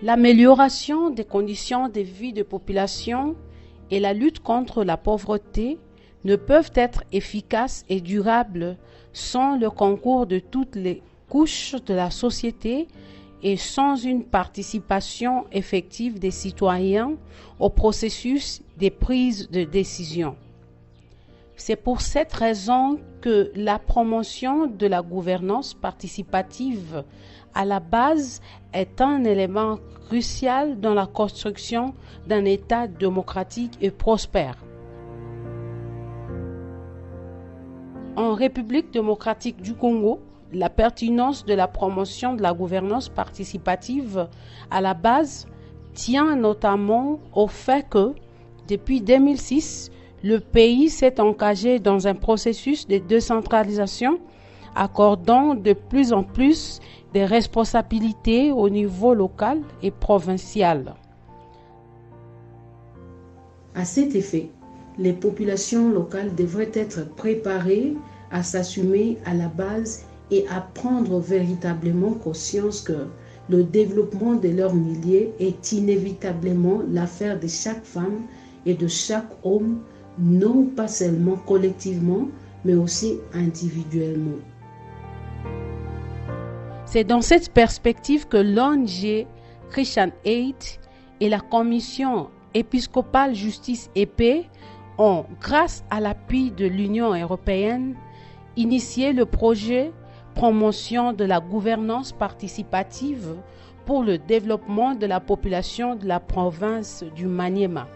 L'amélioration des conditions de vie des populations et la lutte contre la pauvreté ne peuvent être efficaces et durables sans le concours de toutes les couches de la société et sans une participation effective des citoyens au processus des prises de décision. C'est pour cette raison que la promotion de la gouvernance participative à la base est un élément crucial dans la construction d'un État démocratique et prospère. En République démocratique du Congo, la pertinence de la promotion de la gouvernance participative à la base tient notamment au fait que, depuis 2006, le pays s'est engagé dans un processus de décentralisation, accordant de plus en plus des responsabilités au niveau local et provincial. À cet effet, les populations locales devraient être préparées à s'assumer à la base et à prendre véritablement conscience que le développement de leur milieu est inévitablement l'affaire de chaque femme et de chaque homme, non pas seulement collectivement, mais aussi individuellement. C'est dans cette perspective que l'ONG Christian Aid et la Commission épiscopale Justice et Paix ont, grâce à l'appui de l'Union européenne, initié le projet Promotion de la gouvernance participative pour le développement de la population de la province du Maniema.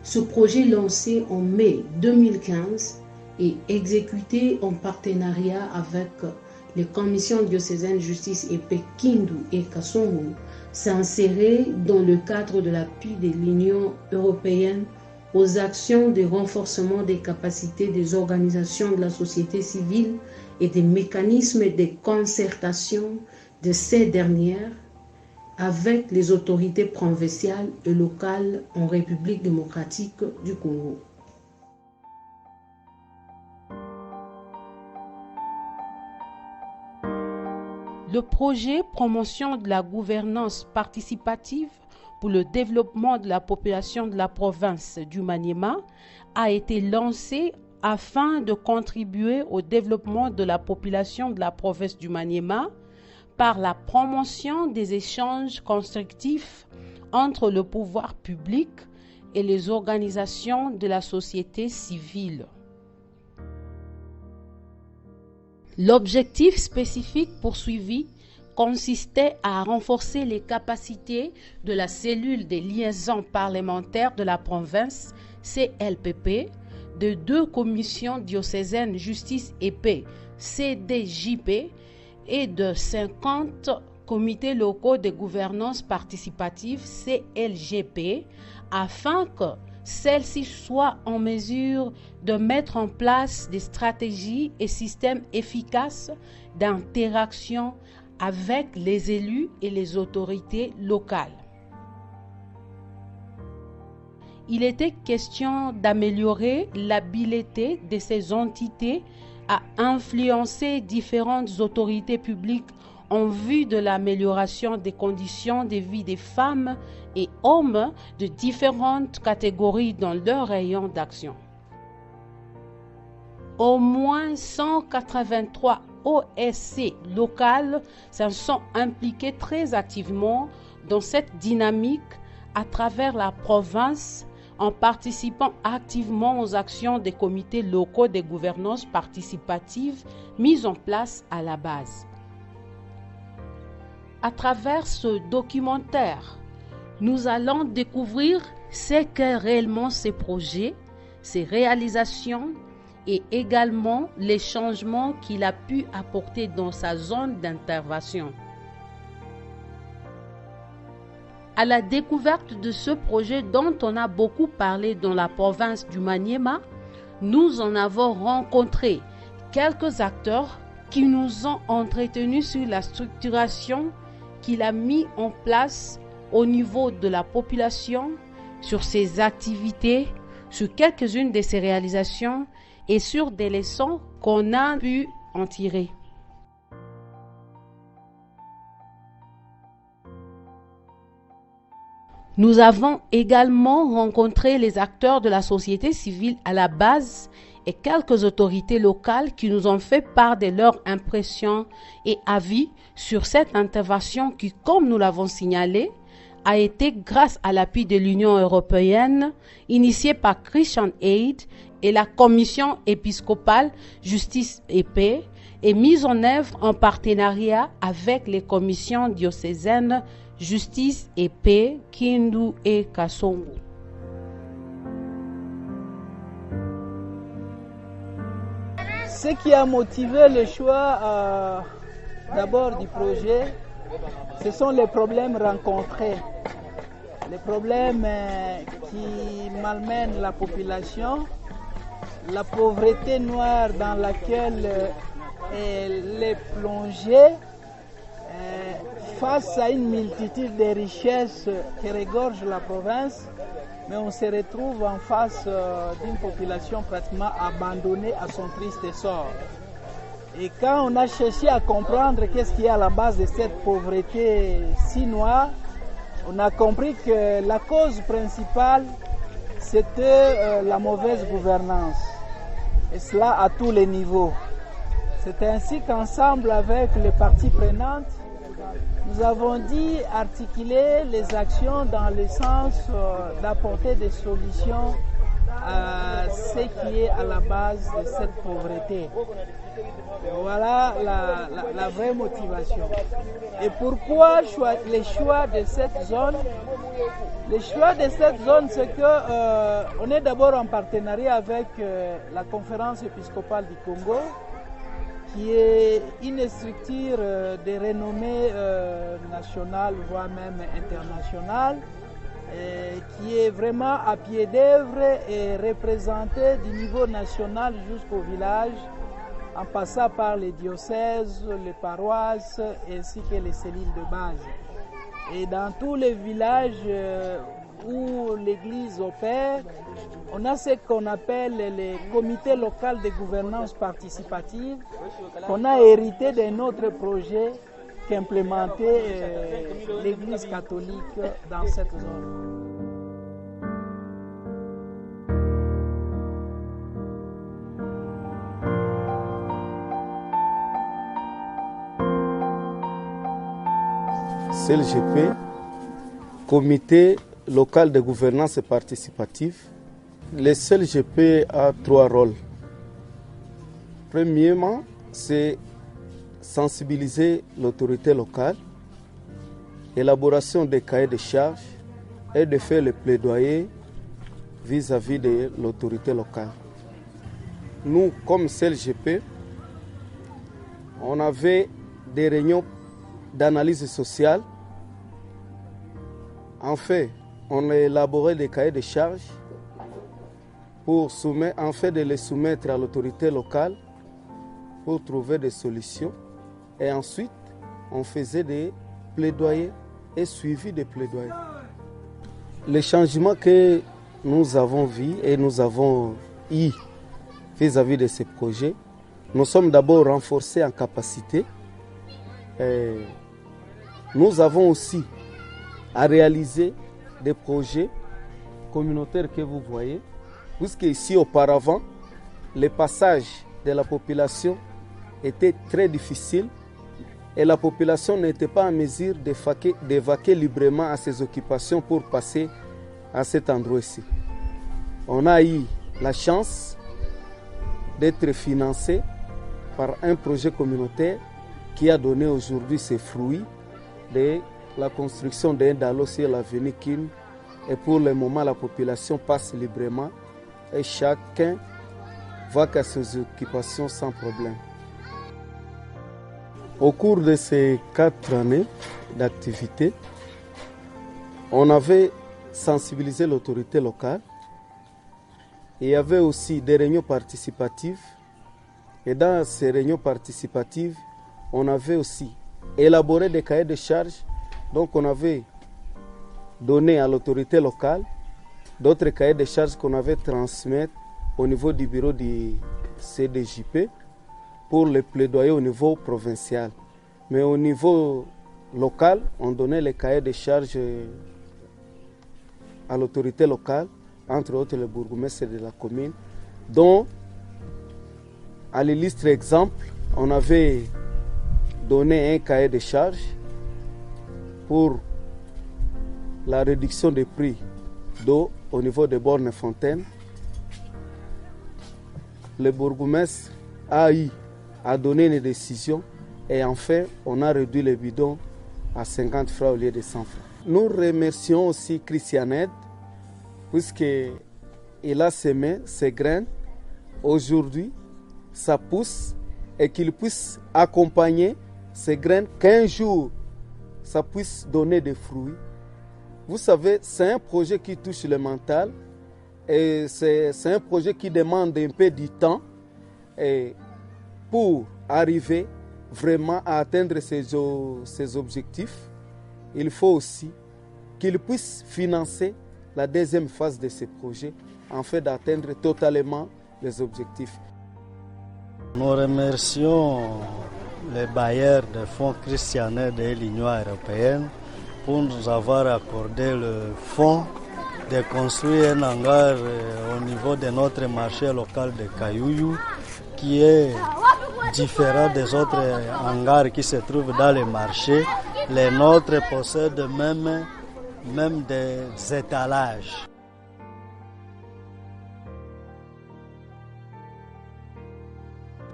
Ce projet lancé en mai 2015 et exécuté en partenariat avec les commissions diocésaines Justice et Paix Kindu et Kasongo s'insérait dans le cadre de l'appui de l'Union européenne aux actions de renforcement des capacités des organisations de la société civile et des mécanismes de concertation de ces dernières avec les autorités provinciales et locales en République démocratique du Congo. Le projet Promotion de la gouvernance participative pour le développement de la population de la province du Maniema a été lancé afin de contribuer au développement de la population de la province du Maniema par la promotion des échanges constructifs entre le pouvoir public et les organisations de la société civile. L'objectif spécifique poursuivi consistait à renforcer les capacités de la cellule des liaisons parlementaires de la province CLPP, de 2 commissions diocésaines Justice et Paix CDJP et de 50 comités locaux de gouvernance participative CLGP afin que celle-ci soit en mesure de mettre en place des stratégies et systèmes efficaces d'interaction avec les élus et les autorités locales. Il était question d'améliorer l'habileté de ces entités à influencer différentes autorités publiques en vue de l'amélioration des conditions de vie des femmes et hommes de différentes catégories dans leur rayon d'action. Au moins 183 OSC locales se sont impliquées très activement dans cette dynamique à travers la province en participant activement aux actions des comités locaux de gouvernance participative mis en place à la base. À travers ce documentaire, nous allons découvrir ce qu'est réellement ces projets, ses réalisations et également les changements qu'il a pu apporter dans sa zone d'intervention. À la découverte de ce projet dont on a beaucoup parlé dans la province du Maniema, nous en avons rencontré quelques acteurs qui nous ont entretenus sur la structuration qu'il a mis en place au niveau de la population, sur ses activités, sur quelques-unes de ses réalisations et sur des leçons qu'on a pu en tirer. Nous avons également rencontré les acteurs de la société civile à la base et quelques autorités locales qui nous ont fait part de leurs impressions et avis sur cette intervention qui, comme nous l'avons signalé, a été grâce à l'appui de l'Union européenne, initiée par Christian Aid et la Commission épiscopale Justice et Paix, et mise en œuvre en partenariat avec les commissions diocésaines Justice et Paix, Kindu et Kasongo. Ce qui a motivé le choix d'abord du projet, ce sont les problèmes rencontrés, les problèmes qui malmènent la population, la pauvreté noire dans laquelle elle est plongée, face à une multitude de richesses qui regorgent la province, mais on se retrouve en face d'une population pratiquement abandonnée à son triste sort. Et quand on a cherché à comprendre qu'est-ce qui est à la base de cette pauvreté si noire, on a compris que la cause principale, c'était la mauvaise gouvernance. Et cela à tous les niveaux. C'est ainsi qu'ensemble avec les parties prenantes, nous avons dit articuler les actions dans le sens d'apporter des solutions à ce qui est à la base de cette pauvreté. Voilà la vraie motivation. Et pourquoi le choix de cette zone? Le choix de cette zone, c'est que on est d'abord en partenariat avec la conférence épiscopale du Congo, qui est une structure de renommée nationale, voire même internationale, qui est vraiment à pied d'œuvre et représentée du niveau national jusqu'au village, en passant par les diocèses, les paroisses ainsi que les cellules de base. Et dans tous les villages où l'Église opère, on a ce qu'on appelle les comités locaux de gouvernance participative, qu'on a hérité d'un autre projet qu'implémentait l'Église catholique dans cette zone. CLGP, comité local de gouvernance participative. Le CLGP a 3 rôles. Premièrement, c'est sensibiliser l'autorité locale, élaboration des cahiers de charges et de faire le plaidoyer vis-à-vis de l'autorité locale. Nous, comme CLGP, on avait des réunions d'analyse sociale. En fait, on a élaboré des cahiers de charges pour de les soumettre à l'autorité locale pour trouver des solutions. Et ensuite, on faisait des plaidoyers et suivi des plaidoyers. Les changements que nous avons vus et nous avons eu vis-à-vis de ces projets, nous sommes d'abord renforcés en capacité. Et nous avons aussi à réaliser des projets communautaires que vous voyez, puisque ici auparavant, le passage de la population était très difficile et la population n'était pas en mesure d'évacuer librement à ses occupations pour passer à cet endroit-ci. On a eu la chance d'être financé par un projet communautaire qui a donné aujourd'hui ses fruits de la construction d'un dalo sur l'avenue Kin. Et pour le moment, la population passe librement et chacun va à ses occupations sans problème. Au cours de ces 4 années d'activité, on avait sensibilisé l'autorité locale. Il y avait aussi des réunions participatives. Et dans ces réunions participatives, on avait aussi élaboré des cahiers de charges. Donc on avait donné à l'autorité locale d'autres cahiers de charges qu'on avait transmis au niveau du bureau du CDJP pour les plaidoyer au niveau provincial. Mais au niveau local, on donnait les cahiers de charges à l'autorité locale, entre autres le bourgmestre de la commune, dont, à l'illustre exemple, on avait donné un cahier de charges pour la réduction des prix d'eau au niveau des bornes fontaines. Le bourgmestre a donné une décision et enfin on a réduit les bidons à 50 francs au lieu de 100 francs. Nous remercions aussi Christian Aid puisqu'il a semé ces graines. Aujourd'hui, ça pousse et qu'il puisse accompagner ces graines qu'un jour, ça puisse donner des fruits. Vous savez, c'est un projet qui touche le mental et c'est un projet qui demande un peu du temps et pour arriver vraiment à atteindre ces objectifs, il faut aussi qu'il puisse financer la deuxième phase de ce projet afin d'atteindre totalement les objectifs. Nous remercions les bailleurs de fonds Christian Aid de l'Union européenne pour nous avoir accordé le fonds de construire un hangar au niveau de notre marché local de Kayouyou qui est différent des autres hangars qui se trouvent dans les marchés. Les nôtres possèdent même des étalages.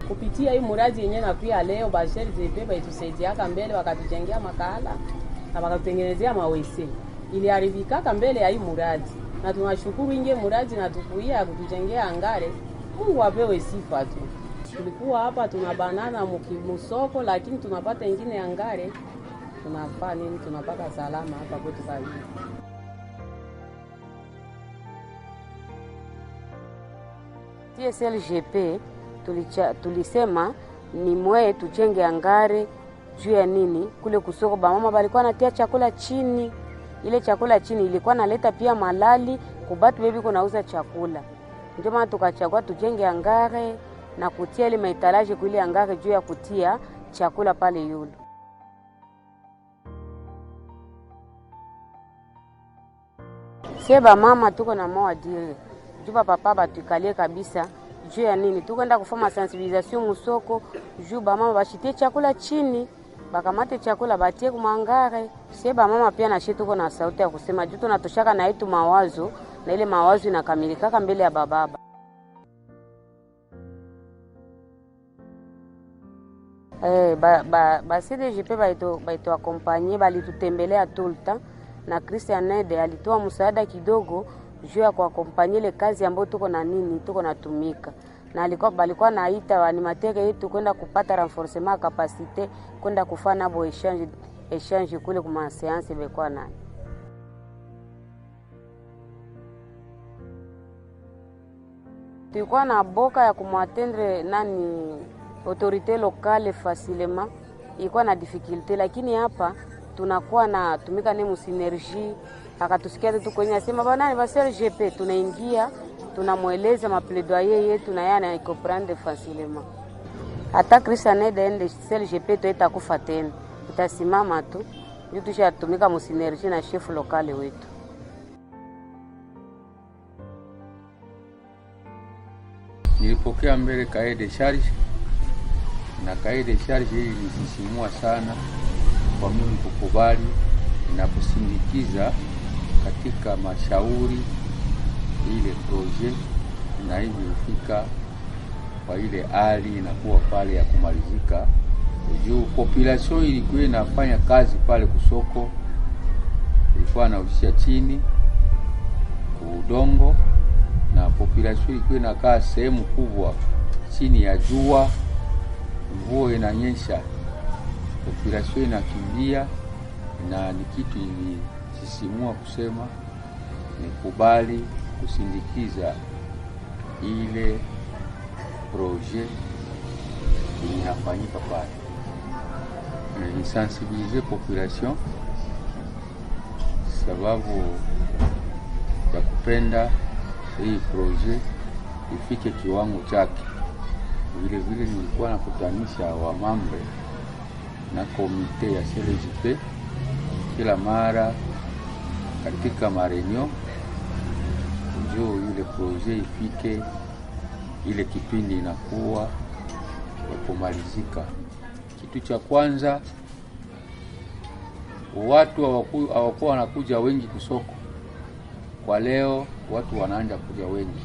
Kupitia hii muradi yenyewe nakuya leo basheri zepe baitusaidiaka mbele wakatujengea makala na wakatutengenezea mawese. Iliharibika mbele ya hii muradi. Na tunashukuru inge muradi na tukuia kutujengea angare. Mungu apewe sifa tu. Tulikuwa hapa tunabanana msoko lakini tunapata ingine angare. Tunafaa nini tunapata salama hapa kwetu karibu. TSLGP tulisema ni mwe tujenge angare juu ya nini kule kusoko ba mama balikuwa natia chakula chini. Ile chakula chini ilikuwa naleta pia malali kubatu bebi kunauza chakula. Ndio maana tukachagua tujenge angare na kutia ile maitalaje kule angare juu ya kutia chakula pale yule. Seba mama tuko na moa dire. Juba papa batukalie kabisa. Juu ya nini tukwenda kufanya sensibilisation musoko juu ba mama bashitie chakula chini bakamate chakula batie kumangare. Seba mama pia na shetu kuna sauti ya kusema juu tunatoshaka na yetu mawazo na ile mawazo inakamilika mbele ya bababa. CDGP baito accompagner balitutembelea tout le temps na Christian Aid alitoa msaada kidogo juu ya kuakompanyia ile kazi ambayo tuko na nini tuko natumika. Na balikuwa naita animateur yetu kwenda kupata renforcement capacité kwenda kufanya nabo échange kule kwa séance ilikuwa nayo. Tulikuwa na boka ya kumwatendre nani autorité locale facilement. Ilikuwa na difficulté lakini hapa tunakuwa na tumika nemu synergie. Akatusikia tu kwenye asema bana ni basel GP tunaingia tunamueleza maplaidoyer yetu na yana ikoprendre facilement. Hata Christian Aid ende sel GP tueta kufa tena. Itasimama tu. Ndio tushatumika mu synergie na chef local wetu. Nilipokea mbele cahier de charge na cahier de charge hii ilisisimua sana kwa mimi kukubali na kusindikiza katika mashauri ile projet na hivi ufika kwa ile hali inakuwa pale ya kumalizika. Juu population ilikuwa inafanya kazi pale kusoko, ilikuwa nausha chini udongo na population ilikuwa inakaa sehemu kubwa chini ya jua, mvua inanyesha, population inakimbia na ni kitu ilisisimua kusema nikubali kusindikiza ile projet inafanyika pale. Ni sensibiliser population sababu ya kupenda hii projet ifike kiwango chake. Vile vile nilikuwa nakutanisha wa mambre na komite ya CLGP kila mara katika marenio njoo ile proje ifike, ile kipindi inakuwa ya kumalizika. Kitu cha kwanza, watu hawakuwa wanakuja wengi kusoko. Kwa leo watu wanaanza kuja wengi.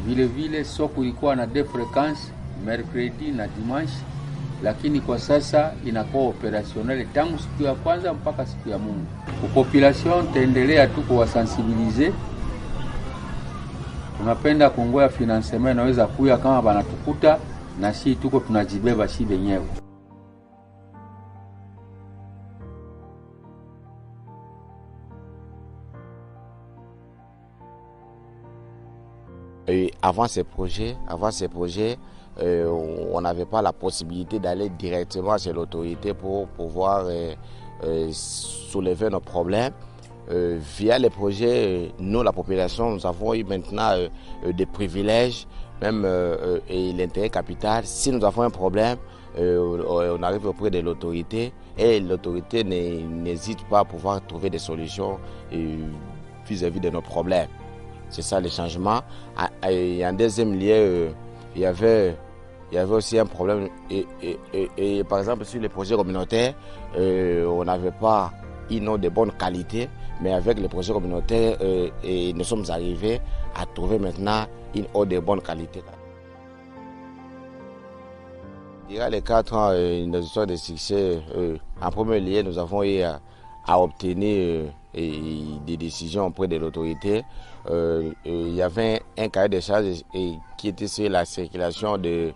Vile vile soko ilikuwa na deux frequences, mercredi na dimanche, lakini kwa sasa inakuwa opérationnel tangu siku ya kwanza mpaka siku ya Mungu. Population taendelea tu kuwasensibiliser. Tunapenda kungoya financement inaweza kuya kama banatukuta, na si tuko tunajibeba si benyewe. Avant ces projets, on n'avait pas la possibilité d'aller directement chez l'autorité pour pouvoir soulever nos problèmes. Via les projets, nous, la population, nous avons eu maintenant des privilèges, même et l'intérêt capital. Si nous avons un problème, on arrive auprès de l'autorité et l'autorité n'hésite pas à pouvoir trouver des solutions vis-à-vis de nos problèmes. C'est ça le changement. Et en deuxième lieu, il y avait aussi un problème. Et par exemple, sur les projets communautaires, on n'avait pas une eau de bonne qualité, mais avec les projets communautaires, nous sommes arrivés à trouver maintenant une eau de bonne qualité. Il y a les 4 ans, une histoire de succès. En premier lieu, nous avons eu à obtenir des décisions auprès de l'autorité. Il y avait un cahier de charges qui était sur la circulation de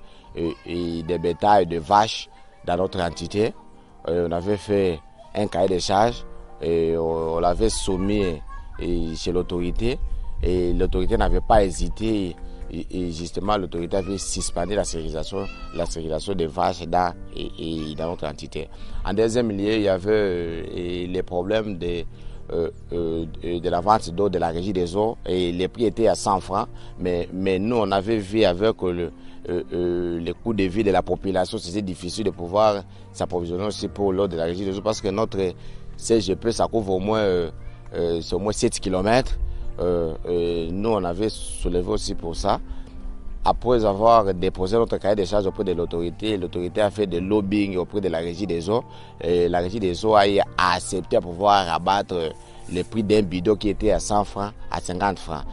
bétail, de vaches dans notre entité. On avait fait un cahier de charges et on l'avait soumis chez l'autorité et l'autorité n'avait pas hésité. Et justement, l'autorité avait suspendu la circulation des vaches dans notre entité. En deuxième lieu, il y avait les problèmes de la vente d'eau de la régie des eaux et les prix étaient à 100 francs. Mais nous, on avait vu avec le coût de vie de la population, c'était difficile de pouvoir s'approvisionner aussi pour l'eau de la régie des eaux parce que notre CGP, ça couvre au moins 7 km. Nous, on avait soulevé aussi pour ça. Après avoir déposé notre cahier de charges auprès de l'autorité, l'autorité a fait des lobbying auprès de la régie des eaux. Et la régie des eaux a accepté à pouvoir rabattre le prix d'un bidon qui était à 100 francs à 50 francs.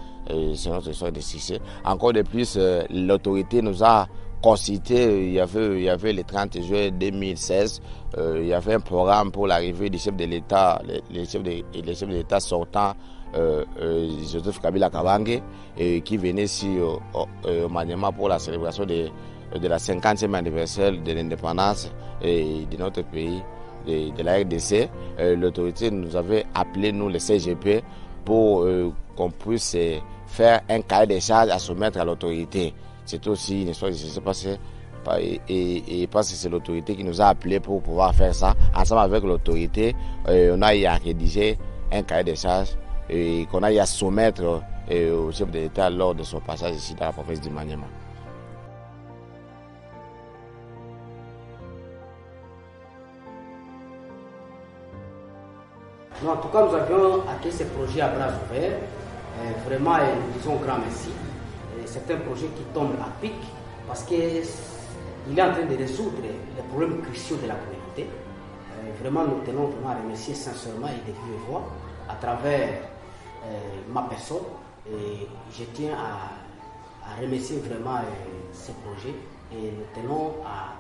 C'est notre histoire de succès. Encore de plus, l'autorité nous a concité, il y avait le 30 juin 2016, il y avait un programme pour l'arrivée du chef de l'État, les chefs de l'État sortant, Joseph Kabila Kabange, qui venait ici au Maniema pour la célébration de la 50e anniversaire de l'indépendance de notre pays, de la RDC. L'autorité nous avait appelé, nous, les CGP, pour qu'on puisse faire un cahier de charges à soumettre à l'autorité. C'est aussi une histoire qui s'est passée et parce que c'est l'autorité qui nous a appelés pour pouvoir faire ça. Ensemble avec l'autorité, on a eu à rédiger un cahier de charges et qu'on a eu à soumettre au chef de l'État lors de son passage ici dans la province du Maniema. En tout cas, nous avions accueilli ce projet à bras ouverts. Vraiment, nous disons grand merci. C'est un projet qui tombe à pic parce qu'il est en train de résoudre les problèmes cruciaux de la communauté. Vraiment, nous tenons vraiment à remercier sincèrement et de vive voix à travers ma personne. Et je tiens à remercier vraiment ce projet et nous tenons à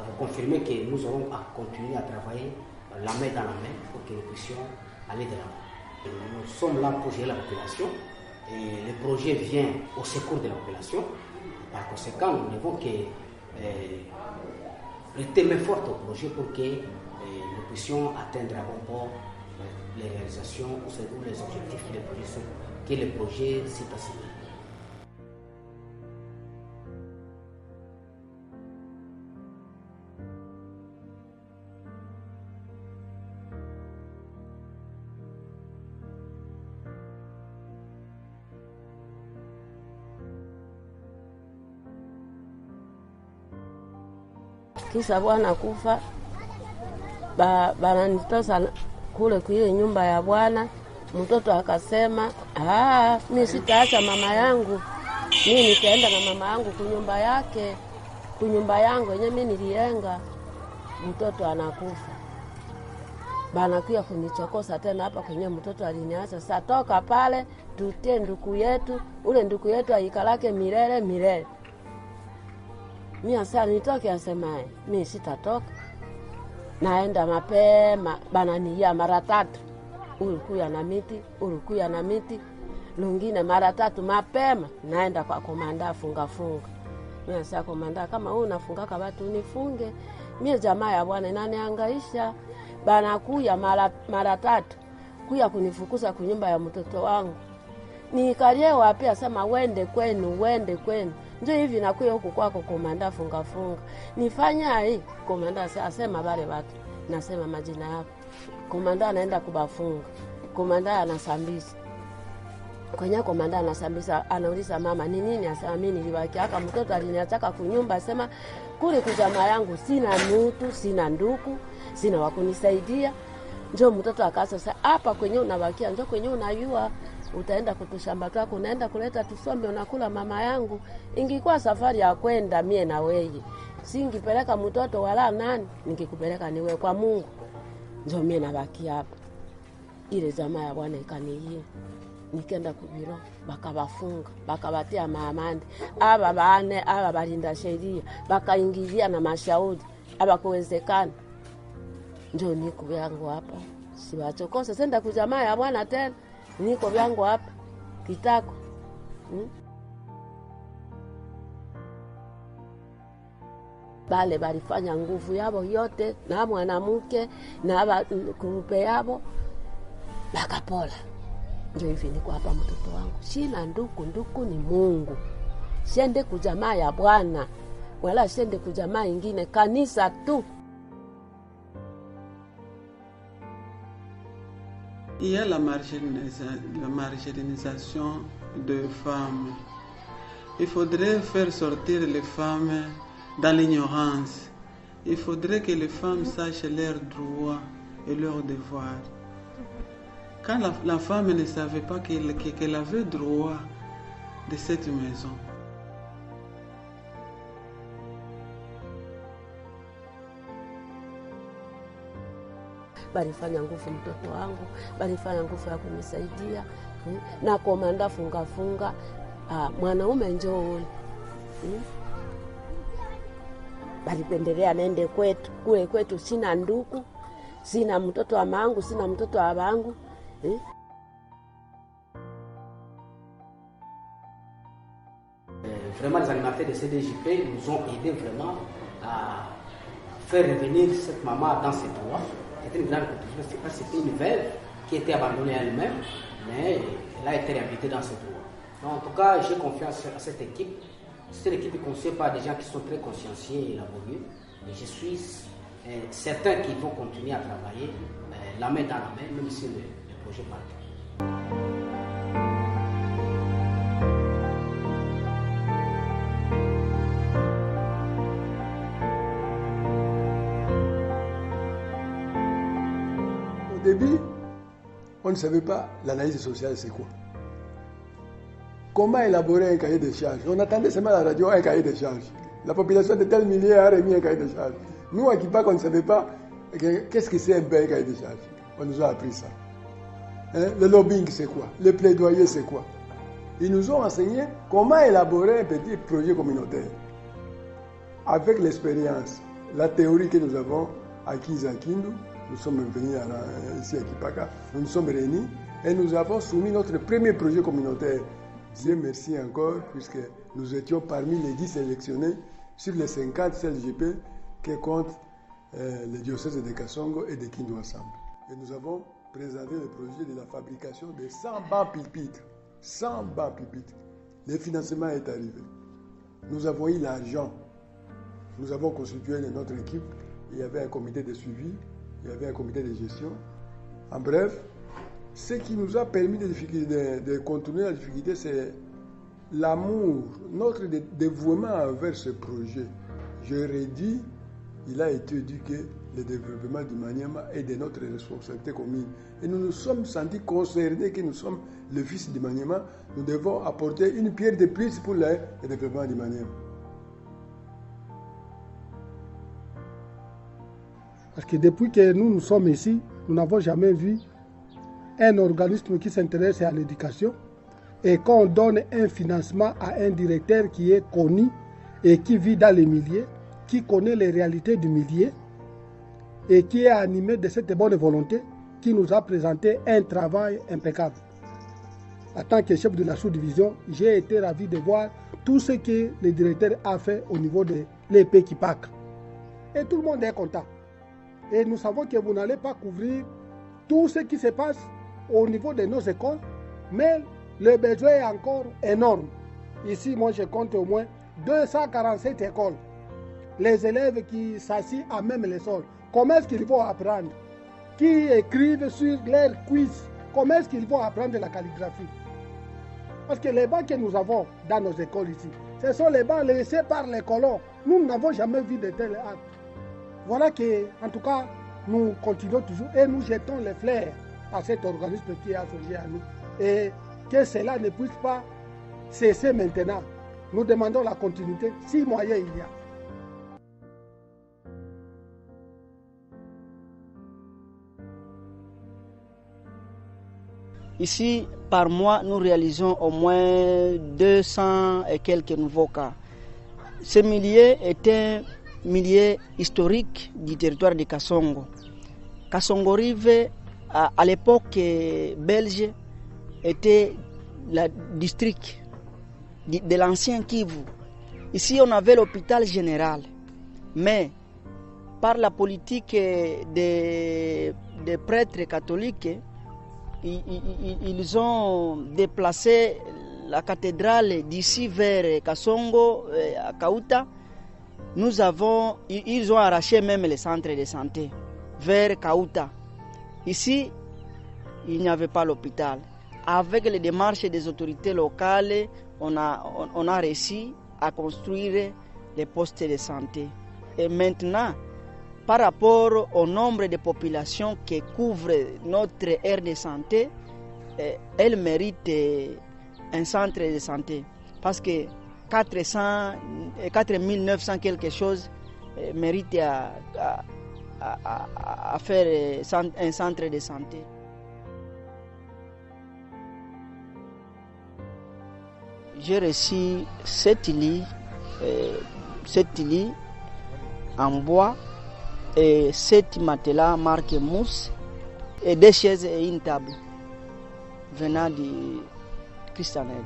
vous confirmer que nous aurons à continuer à travailler la main dans la main pour que nous puissions aller de l'avant. Nous sommes là pour gérer la population et le projet vient au secours de la population. Par conséquent, nous devons prêter main forte au projet pour que nous puissions atteindre à bon port les réalisations ou les objectifs que le projet s'est assigné. Kisha bwana kufa bananitosa kule kuile nyumba ya bwana Mtoto akasema, mimi sitaacha mama yangu, mimi nitaenda na mama yangu kunyumba yake, kunyumba yangu yenye mimi nilienga. Mtoto anakufa, banakuya kunichokosa tena hapa kwenye mtoto aliniacha. Sasa toka pale tutie nduku yetu, ule nduku yetu aikalake milele milele. Mimi asa nitoke, asemaye mimi sitatoka, naenda mapema. Bananiia mara 3, ulikuya na miti, ulikuya na miti, lungine mara 3 mapema. Naenda kwa komanda funga. Mimi asa komanda, kama wewe unafungaka watu unifunge. Mimi jamaa ya bwana inanihangaisha. Banakuya mara 3 kuya kunifukuza kunyumba ya mtoto wangu. Nikalie wapi, asema wende kwenu. Ndio hivi nakuya huku kwako komanda funga. Nifanya hii komanda asema wale watu. Nasema majina yako. Komanda anaenda kubafunga. Komanda anasambisa. Kwenye komanda anasambisa, anauliza mama ni nini? Asema mimi nilibaki hapa, mtoto aliniacha kunyumba. Asema kule kujamaa yangu sina mtu, sina nduku, sina wakunisaidia. Njoo mtoto akasa sasa hapa kwenye unabakia, njoo kwenye unayua utaenda kutushamba twako, unaenda kuleta tusombe, unakula mama yangu. Ingikuwa safari ya kwenda mie na wewe, singipeleka mtoto wala nani, ningekupeleka niwe kwa Mungu. Njoo mie nabaki hapa. Ile jamaa ya bwana ikaniye. Nikenda kubiro, bakabafunga, bakabatia maamande. Aba bane, aba balinda sheria, bakaingilia na mashauri, aba kuwezekana. Njoo niko vyangu hapa. Siwachokosa senda kujamaa ya bwana tena. Niko vyangu hapa. Kitako. Bale balifanya nguvu yabo yote na mwanamke na kurupe yabo bakapola. Ndio hivi niko hapa mtoto wangu. Sina nduku ni Mungu. Siende kujamaa ya bwana wala siende kujamaa ingine, kanisa tu. Il y a la marginalisation de femmes. Il faudrait faire sortir les femmes dans l'ignorance. Il faudrait que les femmes sachent leurs droits et leurs devoirs. Quand la femme ne savait pas qu'elle avait droit de cette maison, balifanya nguvu mtoto wangu, balifanya nguvu ya kunisaidia. Na komanda funga. Mwanaume njoo ule. Balipendelea nende kwetu. Kule kwetu sina nduku, sina mtoto wa mangu, sina mtoto wa bangu. Vraiment, les animateurs de CDJP nous ont aidé vraiment à faire revenir cette maman dans ses droits. C'était une grande contribution. C'était une veuve qui était abandonnée elle-même, mais elle a été réhabilitée dans ses droits. Donc, en tout cas, j'ai confiance à cette équipe. C'est une équipe conçue par des gens qui sont très consciencieux et laborieux. Et je suis certain qu'ils vont continuer à travailler la main dans la main, même si le projet part. Au début, on ne savait pas l'analyse sociale c'est quoi. Comment élaborer un cahier de charges? On attendait seulement à la radio un cahier de charges. La population de tel millier a remis un cahier de charges. Nous, à Kipak, on ne savait pas qu'est-ce que c'est un cahier de charges. On nous a appris ça. Le lobbying, c'est quoi? Le plaidoyer, c'est quoi? Ils nous ont enseigné comment élaborer un petit projet communautaire. Avec l'expérience, la théorie que nous avons acquise à Kindu, nous sommes venus ici à Kipaka, nous nous sommes réunis et nous avons soumis notre premier projet communautaire. Dieu merci encore, puisque nous étions parmi les 10 sélectionnés sur les 50 CLGP que comptent les diocèses de Kasongo et de Kindu ensemble. Et nous avons présenté le projet de la fabrication de 100 bancs pupitres. 100 bancs pupitres. Le financement est arrivé. Nous avons eu l'argent. Nous avons constitué notre équipe. Il y avait un comité de suivi, il y avait un comité de gestion. En bref, ce qui nous a permis de contourner la difficulté, c'est l'amour, notre dévouement envers ce projet. Je redis, il a été dit que le développement du Maniema est de notre responsabilité commune. Et nous nous sommes sentis concernés que nous sommes le fils du Maniema. Nous devons apporter une pierre de plus pour le développement du Maniema. Parce que depuis que nous sommes ici, nous n'avons jamais vu un organisme qui s'intéresse à l'éducation. Et quand on donne un financement à un directeur qui est connu et qui vit dans les milieux, qui connaît les réalités du milieu et qui est animé de cette bonne volonté, qui nous a présenté un travail impeccable. En tant que chef de la sous-division, j'ai été ravi de voir tout ce que le directeur a fait au niveau de l'EP Kipak. Et tout le monde est content. Et nous savons que vous n'allez pas couvrir tout ce qui se passe au niveau de nos écoles, mais le besoin est encore énorme. Ici, moi, je compte au moins 247 écoles. Les élèves qui s'assient à même les sols, comment est-ce qu'ils vont apprendre? Qui écrivent sur leurs cuisses, comment est-ce qu'ils vont apprendre la calligraphie? Parce que les bancs que nous avons dans nos écoles ici, ce sont les bancs laissés par les colons. Nous n'avons jamais vu de tels actes. Voilà que, en tout cas, nous continuons toujours et nous jetons les fleurs à cet organisme qui a songé à nous. Et que cela ne puisse pas cesser maintenant. Nous demandons la continuité, si moyen il y a. Ici, par mois, nous réalisons au moins 200 et quelques nouveaux cas. Ce milieu est un milieu historique du territoire de Kasongo. Kasongo-Rive, à l'époque belge, était le district de l'ancien Kivu. Ici, on avait l'hôpital général, mais par la politique des prêtres catholiques, ils ont déplacé la cathédrale d'ici vers Kasongo, à Kauta. Ils ont arraché même les centres de santé vers Kauta. Ici, il n'y avait pas l'hôpital. Avec les démarches des autorités locales, on a réussi à construire les postes de santé. Et maintenant, par rapport au nombre de populations qui couvrent notre aire de santé, elle mérite un centre de santé. Parce que 4900 quelque chose mérite à faire un centre de santé. J'ai reçu 7 lits en bois et 7 matelas marque Mousse et 2 chaises et une table venant du Christianed.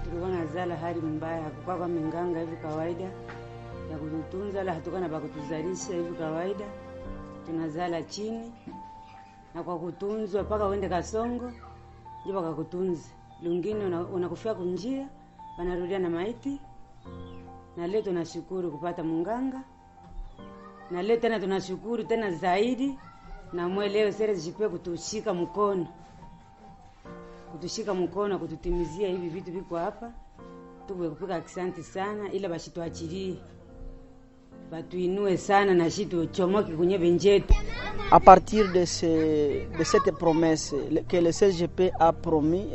Tulikuwa nazala hali mbaya, hakukuwa kwa minganga hivi kawaida ya kututunza, wala hatukuwa na pakutuzalisha hivi kawaida. Tunazala chini na kwa kutunzwa mpaka uende Kasongo ndipo wakakutunza. Lungine unakufia kunjia, wanarudia na maiti. Na leo tunashukuru kupata munganga. Na leo tena tunashukuru tena zaidi na mweleo serikali kutushika mkono. Kutushika mkono kututimizia hivi vitu viko hapa. Tuwe kupika asante sana ila bashituachilie. Batuinue sana na shitu chomoki kwenye benjetu. À partir de cette promesse que le CGP a promis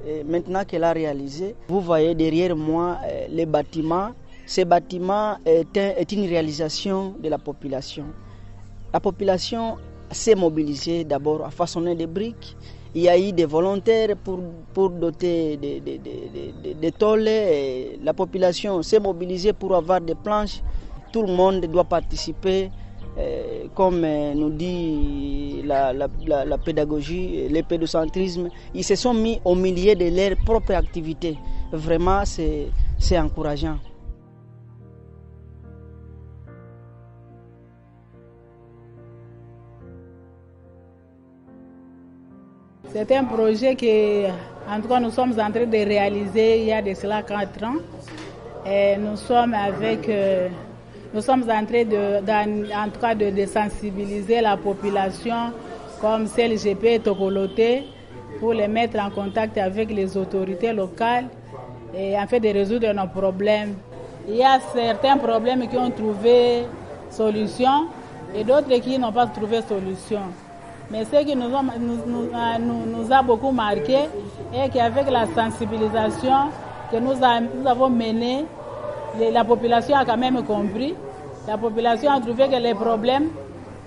et maintenant qu'elle a réalisé, vous voyez derrière moi les bâtiments. Ce bâtiment est une réalisation de la population. La population s'est mobilisée d'abord à façonner des briques. Il y a eu des volontaires pour doter des tôles. La population s'est mobilisée pour avoir des planches. Tout le monde doit participer. Comme nous dit la pédagogie, le pédocentrisme, ils se sont mis au milieu de leur propre activité. Vraiment, c'est encourageant. C'est un projet que, en tout cas, nous sommes en train de réaliser il y a de cela 4 ans. Et nous sommes en train de sensibiliser la population comme CLGP Tokoloté pour les mettre en contact avec les autorités locales et en fait de résoudre nos problèmes il y a certains problèmes qui ont trouvé solution et d'autres qui n'ont pas trouvé solution. Mais ce qui nous a beaucoup marqué est qu'avec la sensibilisation que nous avons menée, la population a quand même compris. La population a trouvé que les problèmes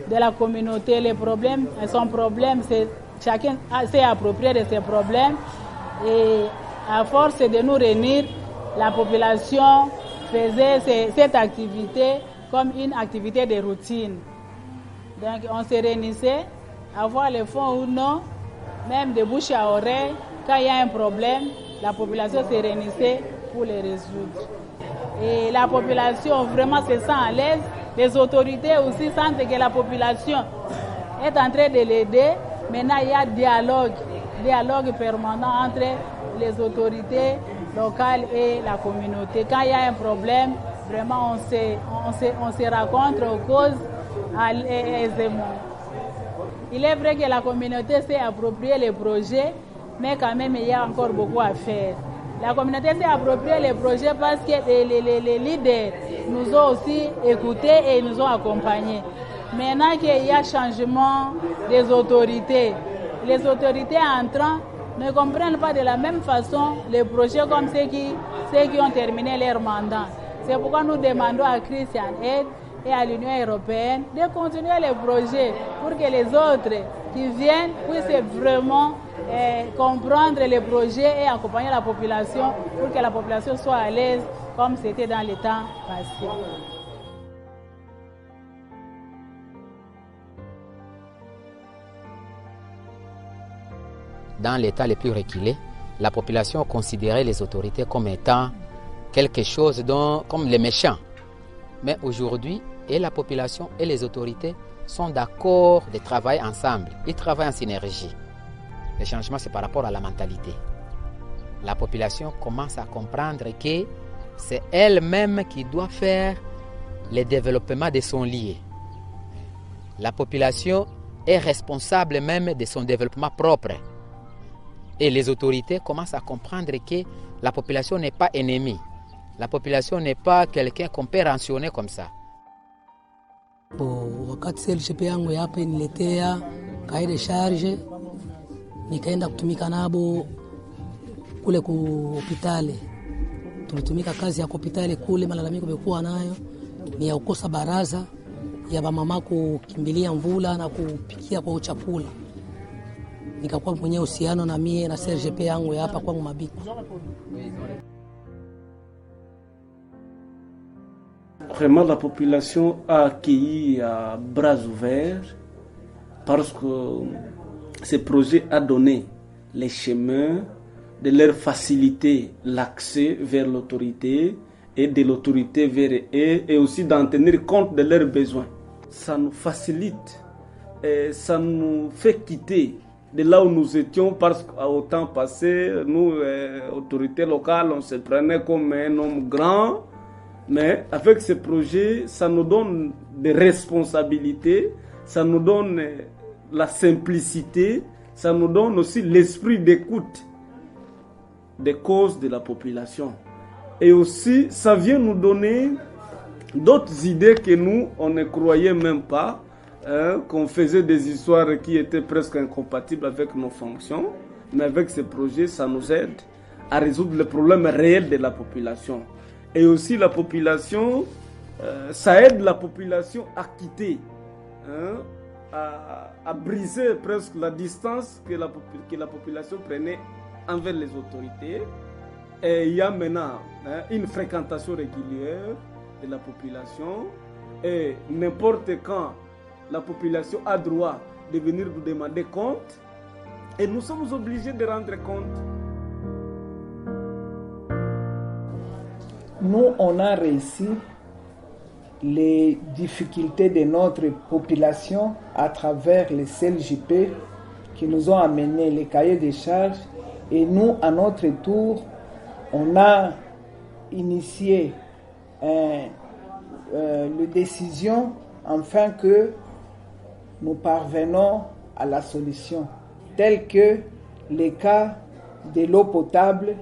de la communauté, son problème, chacun s'est approprié de ses problèmes. Et à force de nous réunir, la population faisait cette activité comme une activité de routine. Donc on se réunissait, avoir les fonds ou non, même de bouche à oreille. Quand il y a un problème, la population se réunissait pour les résoudre. Et la population vraiment se sent à l'aise. Les autorités aussi sentent que la population est en train de l'aider. Maintenant, il y a dialogue permanent entre les autorités locales et la communauté. Quand il y a un problème, vraiment on se rencontre aux causes aisément. Il est vrai que la communauté s'est approprié les projets, mais quand même il y a encore beaucoup à faire. La communauté s'est approprié les projets parce que les leaders nous ont aussi écoutés et nous ont accompagnés. Maintenant qu'il y a changement des autorités, les autorités entrant ne comprennent pas de la même façon les projets comme ceux qui ont terminé leur mandat. C'est pourquoi nous demandons à Christian Aid et à l'Union européenne de continuer les projets pour que les autres qui viennent puissent vraiment comprendre les projets et accompagner la population pour que la population soit à l'aise comme c'était dans les temps passés. Dans les temps les plus reculés, la population considérait les autorités comme étant quelque chose comme les méchants. Mais aujourd'hui, et la population et les autorités sont d'accord de travailler ensemble. Ils travaillent en synergie. Le changement, c'est par rapport à la mentalité. La population commence à comprendre que c'est elle-même qui doit faire le développement de son lieu. La population est responsable même de son développement propre. Et les autorités commencent à comprendre que la population n'est pas ennemie. La population n'est pas quelqu'un qu'on peut rationner comme ça. Wakati CLGP yangu ya hapa niletea cahier de charge, nikaenda kutumika nabo kule ku hospitali. Tulitumika kazi ya hospitali kule, malalamiko yamekuwa nayo ni ya kukosa baraza ya mama kukimbilia mvula na kupikia kwa chakula. Nikakuwa mwenye uhusiano na mie na CLGP yangu ya hapa kwangu Mabiku. Vraiment, la population a accueilli à bras ouverts parce que ce projet a donné les chemins de leur faciliter l'accès vers l'autorité et de l'autorité vers eux et aussi d'en tenir compte de leurs besoins. Ça nous facilite et ça nous fait quitter de là où nous étions parce qu'au temps passé, nous, autorités locales, on se prenait comme un homme grand. Mais avec ce projet, ça nous donne des responsabilités, ça nous donne la simplicité, ça nous donne aussi l'esprit d'écoute des causes de la population. Et aussi, ça vient nous donner d'autres idées que nous, on ne croyait même pas, qu'on faisait des histoires qui étaient presque incompatibles avec nos fonctions. Mais avec ce projet, ça nous aide à résoudre les problèmes réels de la population. Et aussi la population, ça aide la population à quitter, à briser presque la distance que la population prenait envers les autorités. Et il y a maintenant une fréquentation régulière de la population. Et n'importe quand, la population a droit de venir nous demander compte. Et nous sommes obligés de rendre compte. Nous, on a réussi les difficultés de notre population à travers les CLJP qui nous ont amené les cahiers de charges. Et nous, à notre tour, on a initié les décisions afin que nous parvenons à la solution. Tel que les cas de l'eau potable,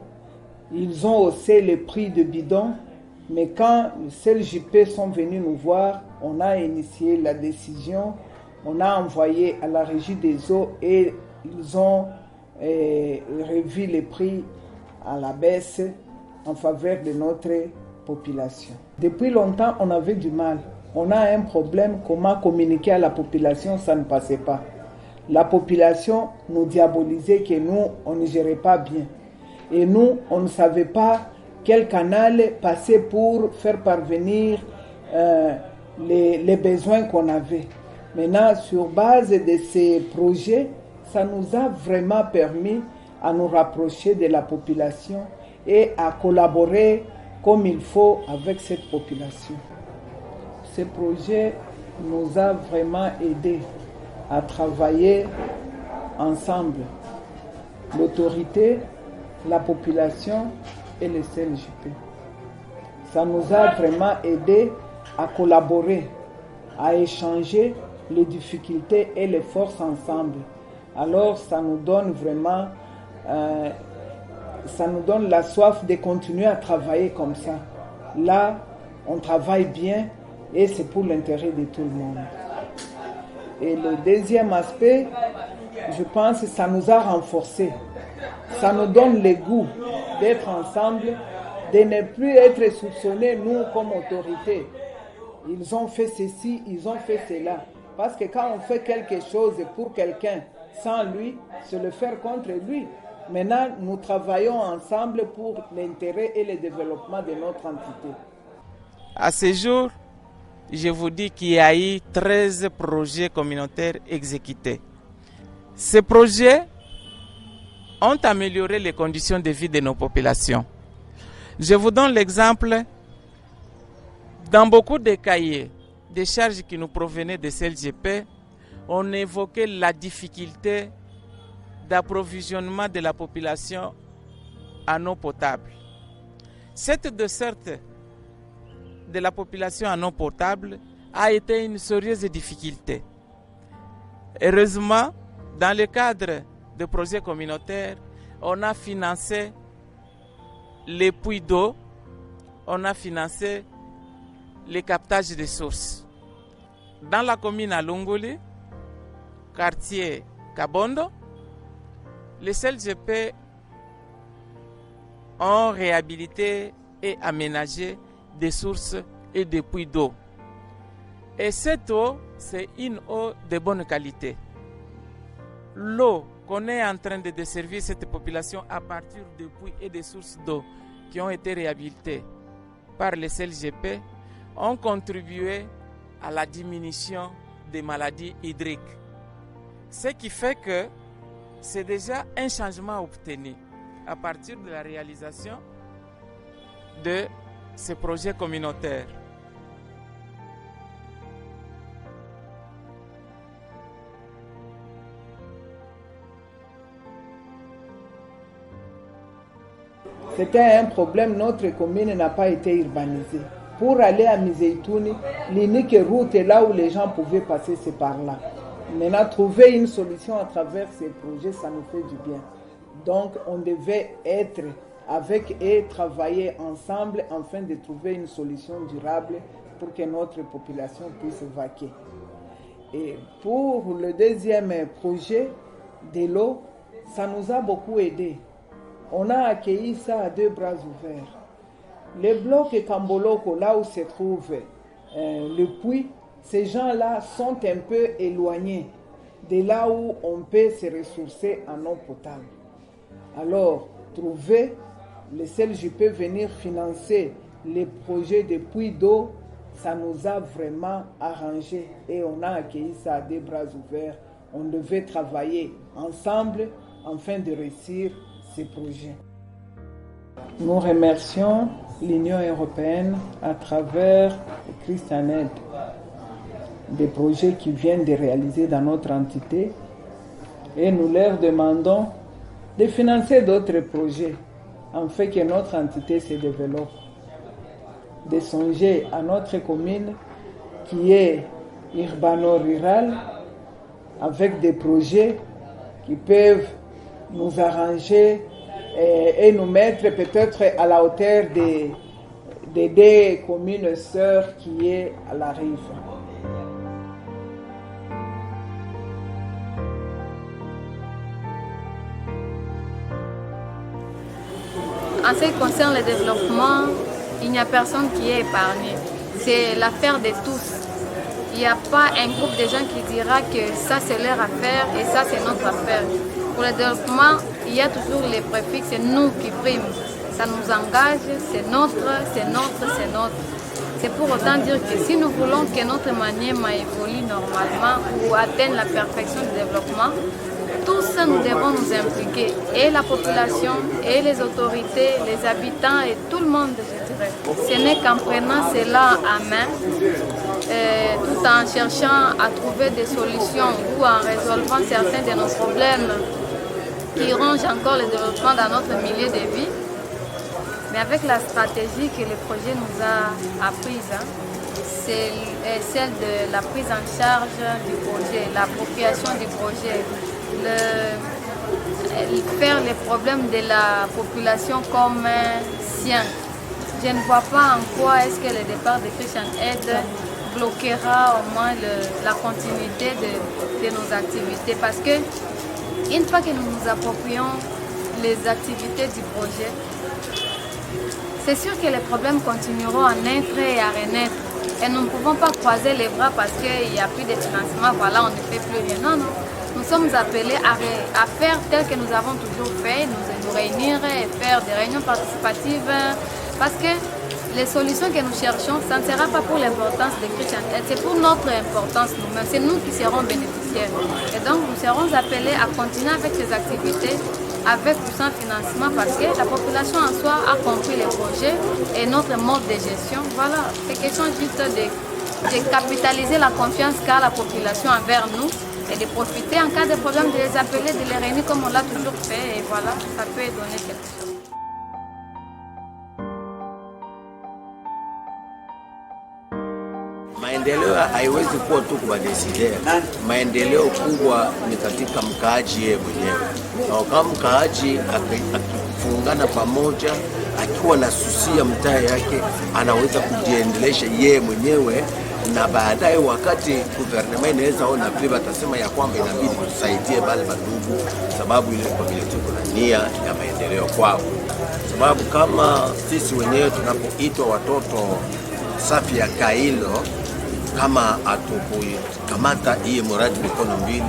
ils ont haussé le prix de bidon Mais quand les CLJP sont venus nous voir, on a initié la décision, on a envoyé à la Régie des eaux et ils ont revu les prix à la baisse en faveur de notre population. Depuis longtemps, on avait du mal. On a un problème, comment communiquer à la population, ça ne passait pas. La population nous diabolisait que nous, on ne gérait pas bien. Et nous, on ne savait pas quel canal passer pour faire parvenir les besoins qu'on avait. Maintenant, sur base de ces projets, ça nous a vraiment permis à nous rapprocher de la population et à collaborer comme il faut avec cette population. Ce projet nous a vraiment aidés à travailler ensemble, l'autorité, la population et les CLJP. Ça nous a vraiment aidés à collaborer, à échanger les difficultés et les forces ensemble. Alors ça nous donne vraiment, ça nous donne la soif de continuer à travailler comme ça. Là, on travaille bien et c'est pour l'intérêt de tout le monde. Et le deuxième aspect, je pense que ça nous a renforcés. Ça nous donne le goût d'être ensemble, de ne plus être soupçonnés, nous, comme autorité. Ils ont fait ceci, ils ont fait cela. Parce que quand on fait quelque chose pour quelqu'un sans lui, c'est le faire contre lui. Maintenant, nous travaillons ensemble pour l'intérêt et le développement de notre entité. À ce jour, je vous dis qu'il y a eu 13 projets communautaires exécutés. Ces projets ont amélioré les conditions de vie de nos populations. Je vous donne l'exemple. Dans beaucoup de cahiers, des charges qui nous provenaient de CLJP, on évoquait la difficulté d'approvisionnement de la population en eau potable. Cette desserte de la population en eau potable a été une sérieuse difficulté. Heureusement, dans le cadre de projets communautaires, on a financé les puits d'eau, on a financé les captages de sources. Dans la commune à Lunguli, quartier Kabondo, les CLJP ont réhabilité et aménagé des sources et des puits d'eau. Et cette eau, c'est une eau de bonne qualité. L'eau qu'on est en train de desservir cette population à partir de puits et des sources d'eau qui ont été réhabilitées par les CLJP ont contribué à la diminution des maladies hydriques. Ce qui fait que c'est déjà un changement obtenu à partir de la réalisation de ces projets communautaires. C'était un problème, notre commune n'a pas été urbanisée. Pour aller à Mizeitouni, l'unique route est là où les gens pouvaient passer, c'est par là. Maintenant, trouver une solution à travers ces projets, ça nous fait du bien. Donc, on devait être avec et travailler ensemble afin de trouver une solution durable pour que notre population puisse vaquer. Et pour le deuxième projet de l'eau, ça nous a beaucoup aidé. On a accueilli ça à deux bras ouverts. Les blocs Kamboloko, là où se trouve le puits, ces gens-là sont un peu éloignés de là où on peut se ressourcer en eau potable. Alors, trouver les CLJP venir financer les projets de puits d'eau, ça nous a vraiment arrangé et on a accueilli ça à des bras ouverts. On devait travailler ensemble afin de réussir ces projets. Nous remercions l'Union européenne à travers Christianet, des projets qui viennent de réaliser dans notre entité et nous leur demandons de financer d'autres projets afin que notre entité se développe. De songer à notre commune qui est urbano-rurale avec des projets qui peuvent nous arranger et nous mettre peut-être à la hauteur des deux communes sœurs qui est à la rive. En ce qui concerne le développement, il n'y a personne qui est épargné. C'est l'affaire de tous. Il n'y a pas un groupe de gens qui dira que ça c'est leur affaire et ça c'est notre affaire. Pour le développement, il y a toujours les préfixes, c'est nous qui priment. Ça nous engage, c'est notre, c'est notre, c'est notre. C'est pour autant dire que si nous voulons que notre Maniema évolue normalement ou atteigne la perfection du développement, tous nous devons nous impliquer, et la population, et les autorités, les habitants, et tout le monde, je dirais. Ce n'est qu'en prenant cela à main, tout en cherchant à trouver des solutions ou en résolvant certains de nos problèmes qui rongent encore le développement dans notre milieu de vie, mais avec la stratégie que le projet nous a apprise, c'est celle de la prise en charge du projet, l'appropriation du projet, faire les problèmes de la population comme sien. Je ne vois pas en quoi est-ce que le départ de Christian Aid bloquera au moins la continuité de nos activités, parce que une fois que nous nous approprions les activités du projet, c'est sûr que les problèmes continueront à naître et à renaître. Et nous ne pouvons pas croiser les bras parce qu'il n'y a plus de financement, voilà, on ne fait plus rien. Non, non. Nous sommes appelés à faire tel que nous avons toujours fait, nous réunir et faire des réunions participatives, parce que les solutions que nous cherchons, ça ne sera pas pour l'importance de Christian Aid, c'est pour notre importance nous-mêmes, c'est nous qui serons bénéficiaires. Et donc nous serons appelés à continuer avec ces activités, avec ou sans financement, parce que la population en soi a compris les projets et notre mode de gestion. Voilà, c'est question juste de capitaliser la confiance qu'a la population envers nous, et de profiter en cas de problème de les appeler, de les réunir comme on l'a toujours fait, et voilà, ça peut donner quelque chose. Maendeleo haiwezi kuwa tu kwa desideri. Maendeleo kubwa ni katika mkaaji yeye mwenyewe, na kama mkaaji akifungana pamoja, akiwa na susia mtaa yake, anaweza kujiendelesha yeye mwenyewe, na baadaye wakati guvernema inaweza ona vile atasema ya kwamba inabidi tusaidie bale bandugu, sababu ile community kuna nia ya maendeleo kwao. Sababu kama sisi wenyewe tunapoitwa watoto safi ya Kailo, kama atukuikamata hii mradi mikono mbili,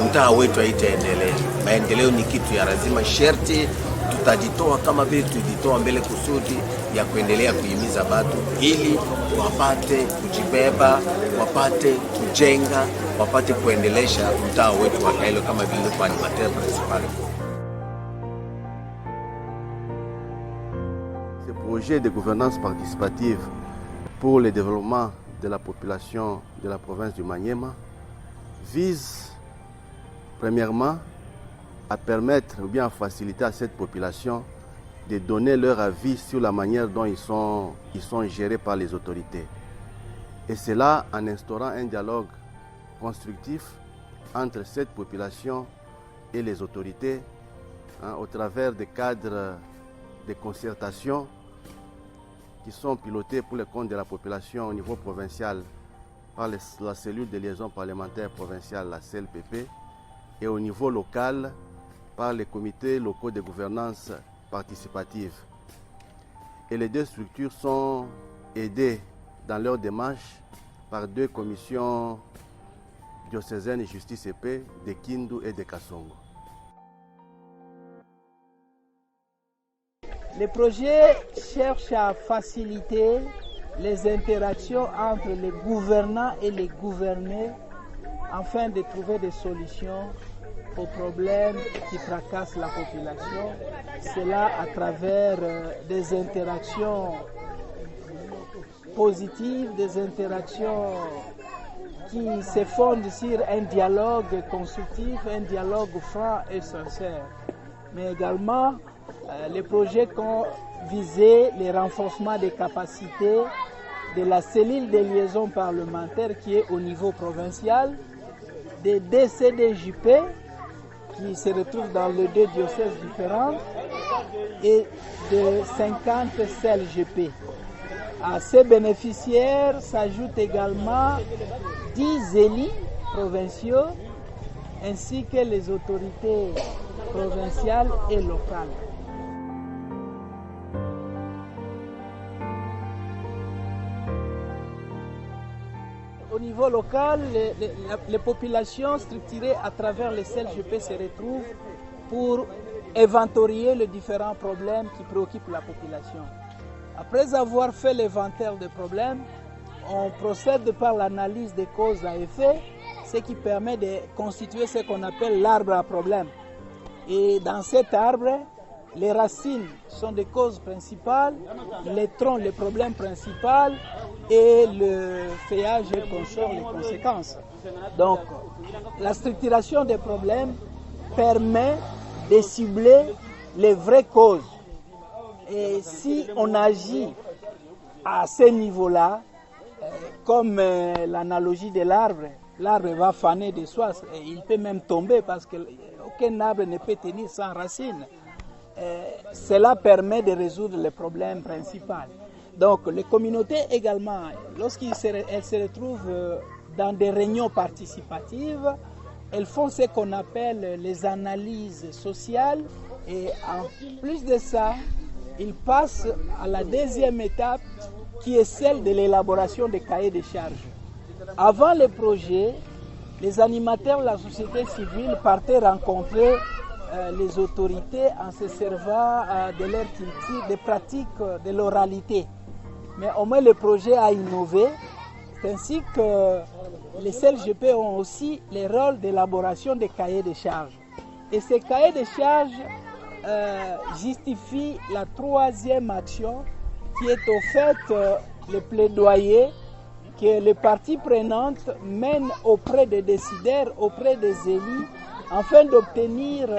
mtaa wetu haitaendelea. Maendeleo ni kitu ya lazima, sherti tutajitoa kama vile tujitoa mbele kusudi ya kuendelea kuhimiza watu ili wapate kujibeba, wapate kujenga, wapate kuendelesha mtaa wetu wa Kailo kama vile kwa animateur principal. Ce projet de gouvernance participative pour le développement de la population de la province du Maniema vise premièrement à permettre ou bien à faciliter à cette population de donner leur avis sur la manière dont ils sont gérés par les autorités. Et cela en instaurant un dialogue constructif entre cette population et les autorités, au travers des cadres de concertation qui sont pilotés pour le compte de la population au niveau provincial par la cellule de liaison parlementaire provinciale, la CLPP, et au niveau local par les comités locaux de gouvernance participative. Et les deux structures sont aidées dans leur démarche par deux commissions diocésaines justice et paix de Kindu et de Kasongo. Le projet cherche à faciliter les interactions entre les gouvernants et les gouvernés afin de trouver des solutions aux problèmes qui fracassent la population. Cela à travers des interactions positives, des interactions qui se fondent sur un dialogue constructif, un dialogue franc et sincère. Mais également, les projets ont visé le renforcement des capacités de la cellule de liaison parlementaire qui est au niveau provincial, des DCDJP qui se retrouvent dans les deux diocèses différents et de 50 CLGP. À ces bénéficiaires s'ajoutent également 10 élus provinciaux ainsi que les autorités provinciales et locales. Au niveau local, les populations structurées à travers les CLGP se retrouvent pour inventorier les différents problèmes qui préoccupent la population. Après avoir fait l'inventaire des problèmes, on procède par l'analyse des causes à effet, ce qui permet de constituer ce qu'on appelle l'arbre à problème. Et dans cet arbre, les racines sont des causes principales, les troncs les problèmes principaux et le feuillage et consort les conséquences. Donc, la structuration des problèmes permet de cibler les vraies causes. Et si on agit à ce niveau-là, comme l'analogie de l'arbre, l'arbre va faner de soi, et il peut même tomber parce qu'aucun arbre ne peut tenir sans racines. Cela permet de résoudre les problèmes principaux. Donc les communautés également, lorsqu'elles se retrouvent dans des réunions participatives, elles font ce qu'on appelle les analyses sociales et en plus de ça, ils passent à la deuxième étape qui est celle de l'élaboration des cahiers de charges. Avant le projet, les animateurs de la société civile partaient rencontrer les autorités en se servant de leur culture, des pratiques de l'oralité. Mais au moins le projet a innové, ainsi que les CLGP ont aussi le rôle d'élaboration des cahiers de charges. Et ces cahiers de charges justifient la troisième action qui est au fait le plaidoyer que les parties prenantes mènent auprès des décideurs, auprès des élus, afin d'obtenir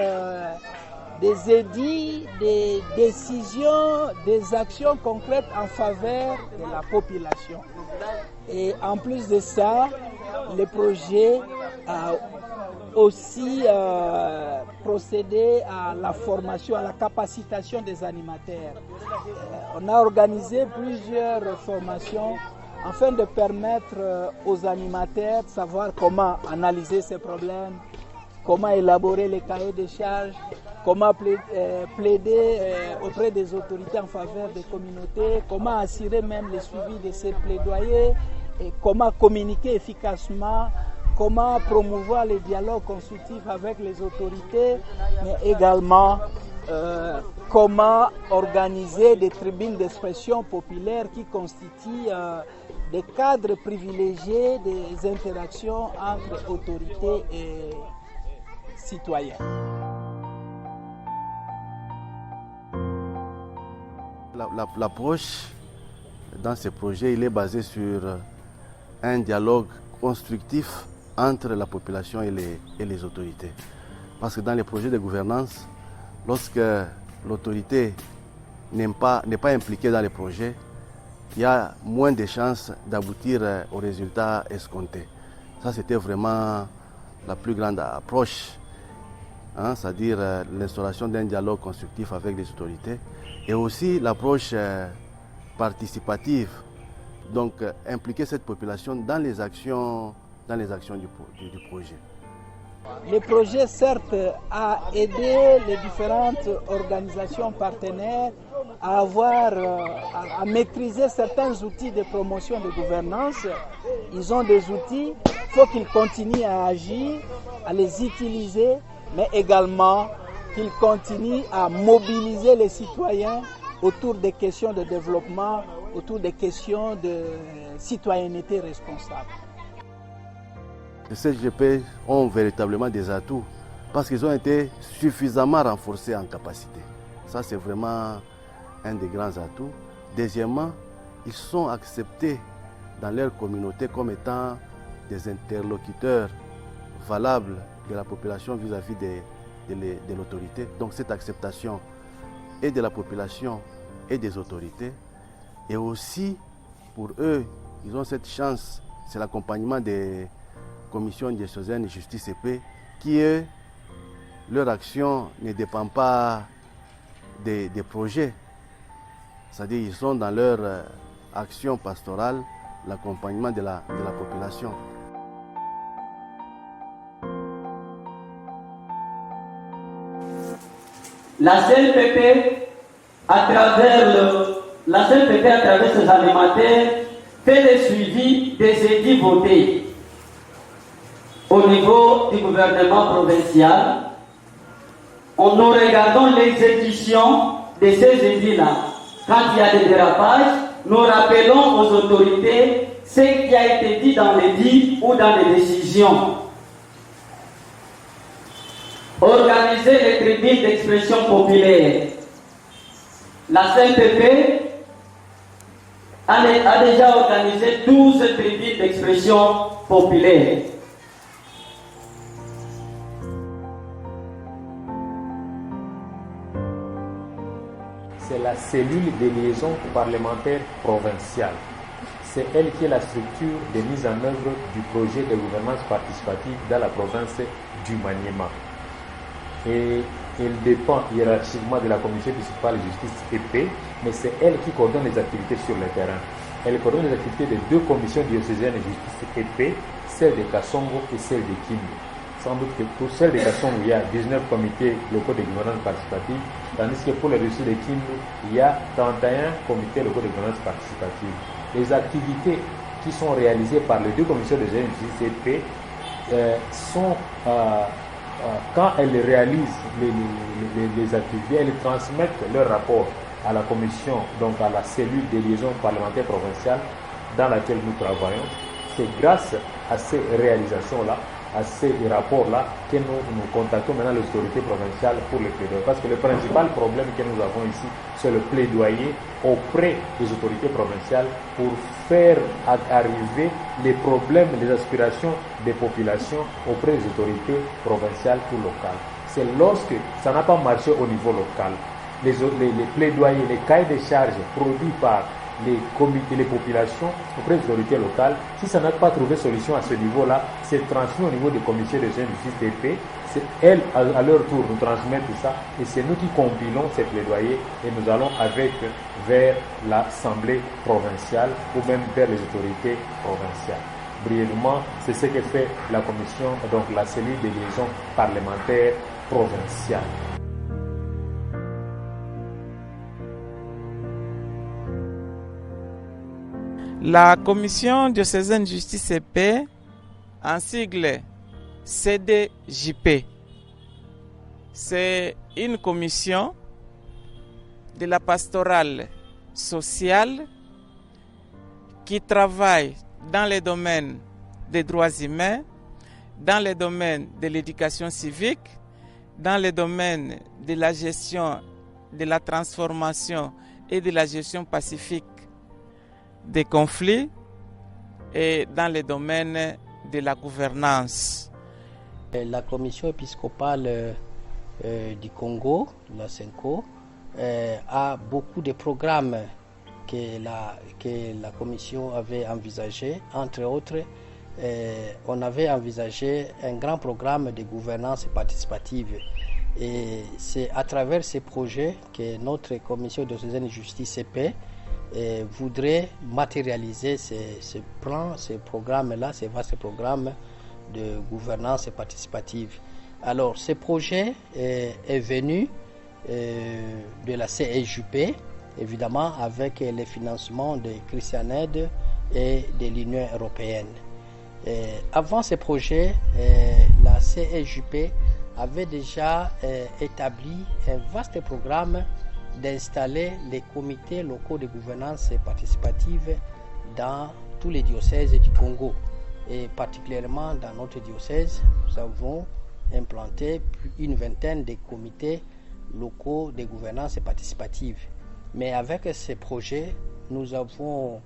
des édits, des décisions, des actions concrètes en faveur de la population. Et en plus de ça, le projet a aussi procédé à la formation, à la capacitation des animateurs. On a organisé plusieurs formations afin de permettre aux animateurs de savoir comment analyser ces problèmes, comment élaborer les cahiers de charges, comment plaider auprès des autorités en faveur des communautés, comment assurer même le suivi de ces plaidoyers, et comment communiquer efficacement, comment promouvoir les dialogues constructifs avec les autorités, mais également comment organiser des tribunes d'expression populaire qui constituent des cadres privilégiés des interactions entre autorités et citoyens. L'approche dans ce projet, il est basé sur un dialogue constructif entre la population et les autorités. Parce que dans les projets de gouvernance, lorsque l'autorité n'est pas impliquée dans les projets, il y a moins de chances d'aboutir aux résultats escomptés. Ça, c'était vraiment la plus grande approche, c'est-à-dire l'instauration d'un dialogue constructif avec les autorités, et aussi l'approche participative, donc impliquer cette population dans les actions du projet. Le projet, certes, a aidé les différentes organisations partenaires à maîtriser certains outils de promotion de gouvernance. Ils ont des outils, il faut qu'ils continuent à agir, à les utiliser, mais également qu'ils continuent à mobiliser les citoyens autour des questions de développement, autour des questions de citoyenneté responsable. Les CLGP ont véritablement des atouts parce qu'ils ont été suffisamment renforcés en capacité. Ça, c'est vraiment un des grands atouts. Deuxièmement, ils sont acceptés dans leur communauté comme étant des interlocuteurs valables de la population vis-à-vis de l'autorité. Donc cette acceptation et de la population et des autorités. Et aussi, pour eux, ils ont cette chance, c'est l'accompagnement des commissions diocésaines de justice et paix, qui, eux, leur action ne dépend pas des projets. C'est-à-dire qu'ils sont dans leur action pastorale, l'accompagnement de la population. La CLPP, à travers ses animateurs, fait le suivi des édits votés au niveau du gouvernement provincial. Nous regardons l'exécution de ces édits-là. Quand il y a des dérapages, nous rappelons aux autorités ce qui a été dit dans l'édit ou dans les décisions. Organiser les tribunes d'expression populaire. La CNPP a déjà organisé 12 tribunes d'expression populaire. C'est la cellule de liaison parlementaire provinciale. C'est elle qui est la structure de mise en œuvre du projet de gouvernance participative dans la province du Maniema. Et elle dépend hiérarchiquement de la commission municipale justice et paix, mais c'est elle qui coordonne les activités sur le terrain. Elle coordonne les activités de 2 commissions diocésaines de justice et paix, celle de Kassongo et celle de Kindu. Sans doute que pour celle de Kassongo, il y a 19 comités locaux de gouvernance participative, tandis que pour les reçus de Kindu, il y a 31 comités locaux de gouvernance participative. Les activités qui sont réalisées par les 2 commissions de justice et paix sont... quand elles réalisent les activités, elles transmettent leur rapport à la commission, donc à la cellule de liaison parlementaire provinciale dans laquelle nous travaillons. C'est grâce à ces réalisations-là, à ces rapports-là, que nous contactons maintenant les autorités provinciales pour le plaidoyer. Parce que le principal problème que nous avons ici, c'est le plaidoyer auprès des autorités provinciales pour faire arriver les problèmes, les aspirations des populations auprès des autorités provinciales ou locales. C'est lorsque ça n'a pas marché au niveau local, les plaidoyers, les cahiers de charges produits par les comités, les populations auprès des autorités locales, si ça n'a pas trouvé solution à ce niveau-là, c'est transmis au niveau des commissions de justice et paix. C'est elles, à leur tour, nous transmettent ça et c'est nous qui compilons ces plaidoyers et nous allons avec vers l'Assemblée provinciale ou même vers les autorités provinciales. Brièvement, c'est ce que fait la commission, donc la cellule de liaison parlementaire provinciale. La commission diocésaine justice et paix, en sigle CDJP, c'est une commission de la pastorale sociale qui travaille dans les domaines des droits humains, dans les domaines de l'éducation civique, dans les domaines de la gestion, de la transformation et de la gestion pacifique des conflits et dans les domaines de la gouvernance. La commission épiscopale du Congo, la CENCO, a beaucoup de programmes que la commission avait envisagés. Entre autres, on avait envisagé un grand programme de gouvernance participative. Et c'est à travers ces projets que notre commission diocésaine de justice et paix voudrait matérialiser ces plans, ces programmes-là, ces vastes programmes de gouvernance participative. Alors, ce projet est venu de la CSJP, évidemment avec les financements de ChristianAid et de l'Union européenne. Avant ce projet, la CSJP avait déjà établi un vaste programme d'installer les comités locaux de gouvernance participative dans tous les diocèses du Congo. Et particulièrement dans notre diocèse, nous avons implanté une vingtaine de comités locaux de gouvernance participative. Mais avec ces projets, nous avons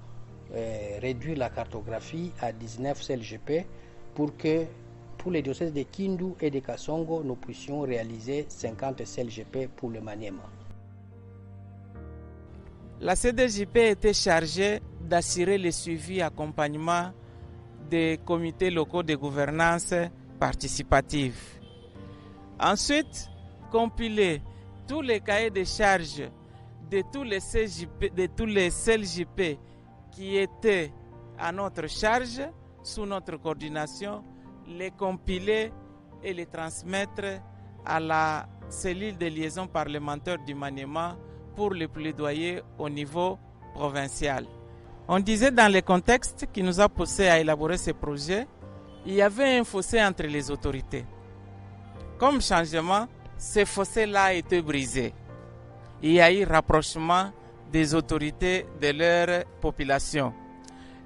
réduit la cartographie à 19 CLGP pour que pour les diocèses de Kindu et de Kassongo, nous puissions réaliser 50 CLGP pour le Maniema. La CDJP était chargée d'assurer le suivi et accompagnement des comités locaux de gouvernance participative. Ensuite, compiler tous les cahiers de charges de tous les CLJP qui étaient à notre charge, sous notre coordination, les compiler et les transmettre à la cellule de liaison parlementaire du Maniema pour le plaidoyer au niveau provincial. On disait dans le contexte qui nous a poussé à élaborer ce projet, il y avait un fossé entre les autorités. Comme changement, ce fossé-là a été brisé. Il y a eu rapprochement des autorités de leur population.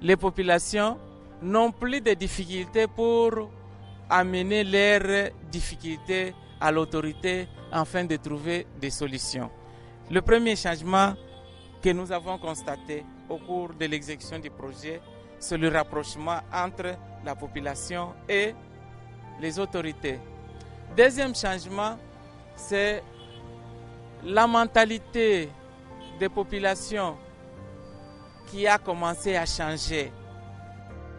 Les populations n'ont plus de difficultés pour amener leurs difficultés à l'autorité afin de trouver des solutions. Le premier changement que nous avons constaté au cours de l'exécution du projet, c'est le rapprochement entre la population et les autorités. Deuxième changement, c'est la mentalité des populations qui a commencé à changer.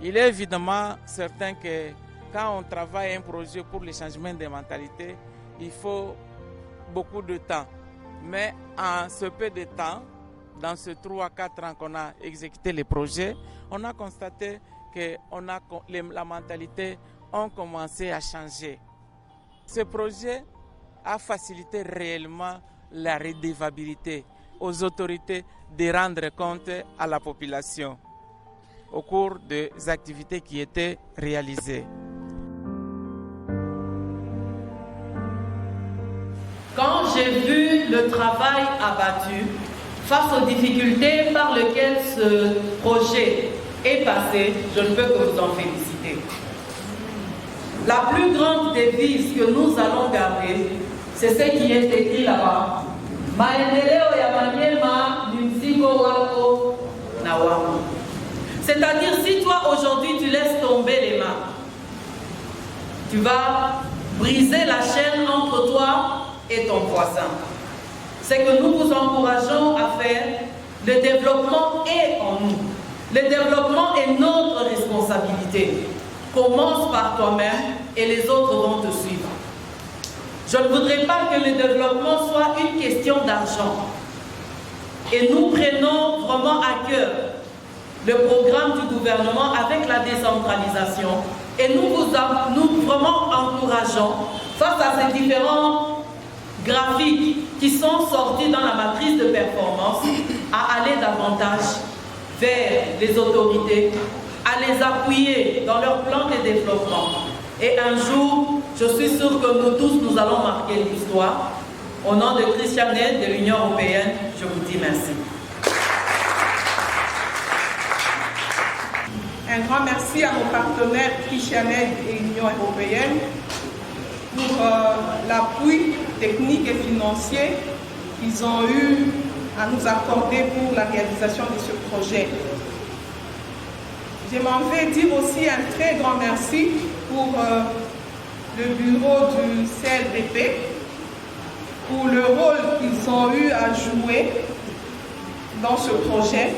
Il est évidemment certain que quand on travaille un projet pour le changement des mentalités, il faut beaucoup de temps. Mais en ce peu de temps, dans ces 3 à 4 ans qu'on a exécuté les projets, on a constaté que la mentalité a commencé à changer. Ce projet a facilité réellement la redevabilité aux autorités de rendre compte à la population au cours des activités qui étaient réalisées. Quand j'ai vu le travail abattu face aux difficultés par lesquelles ce projet est passé, je ne peux que vous en féliciter. La plus grande devise que nous allons garder, c'est ce qui est écrit là-bas. Maendeleo ya Maniema ni mzigo wako na wangu. C'est-à-dire, si toi aujourd'hui tu laisses tomber les mains, tu vas briser la chaîne entre toi et ton voisin. C'est que nous vous encourageons à faire. Le développement est en nous. Le développement est notre responsabilité. Commence par toi-même et les autres vont te suivre. Je ne voudrais pas que le développement soit une question d'argent. Et nous prenons vraiment à cœur le programme du gouvernement avec la décentralisation. Et nous vraiment encourageons, face à ces différents graphiques qui sont sortis dans la matrice de performance, à aller davantage vers les autorités, à les appuyer dans leur plan de développement. Et un jour, je suis sûr que nous tous, nous allons marquer l'histoire. Au nom de Christianet, de l'Union européenne, je vous dis merci. Un grand merci à nos partenaires Christianet et l'Union européenne pour l'appui technique et financier qu'ils ont eu à nous accorder pour la réalisation de ce projet. Je m'en vais dire aussi un très grand merci pour le bureau du CLDP, pour le rôle qu'ils ont eu à jouer dans ce projet,